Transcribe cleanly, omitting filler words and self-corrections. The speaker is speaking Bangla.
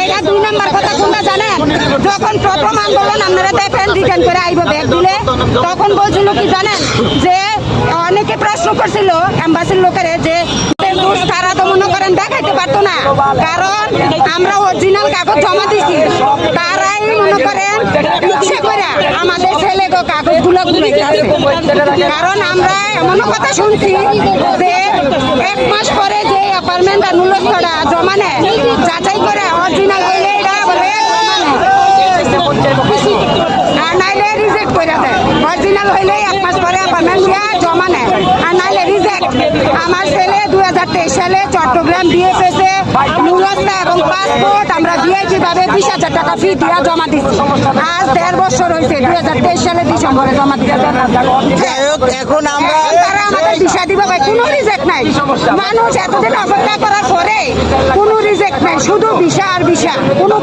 এটা 2 নাম্বার কথা কোনটা জানেন? যখন প্রথম আন্দোলন আপনারা দেখেন রিটার্ন করে আইব ব্যাগ দিলে, তখন বলছিল কি জানেন যে অনেকে প্রশ্ন করছিল এম্বাসির লোকেরে যে তারা তো মনে করেন দেখাইতে পারতো না, কারণ আমরা অরিজিনাল কাগজ জমা দিছি। তারাই মনে করেন ইচ্ছে করে আমাদের ছেলে কাগজগুলো ঘুরাইতে আছে, কারণ আমরা এমন কথা শুনছি যে 1 মাস পরে যে অ্যাপার্টমেন্ট আর নুলস্থটা জমা নেয়, যাচাই করে অরিজিনাল হইলে এটা বলে আর নাইলে রিজেক্ট করে দেয়। অরিজিনাল হইলে 1 মাস পরে অ্যাপার্টমেন্ট জমা নেয় আর নাইলে রিজেক্ট। আমার ছেলে 2023 সালে চট্টগ্রাম বিএফএসে নুলস্থা এবং পাসপোর্ট আমরা ভিআইপি ভাবে 20,000 টাকা ফি দিয়া জমা দিচ্ছি। আজ 1.5 বছর হয়েছে, 2023 সালে ডিসেম্বরে জমা দিতে। এখন আমরা তারা আমাদের দিশা দিবে ভাই, কোনো রিজেক্ট নাই। মানুষ এতদিন অপেক্ষা করার পরে কোনো রিজেক্ট নাই, শুধু ভিসা আর ভিসা, কোনো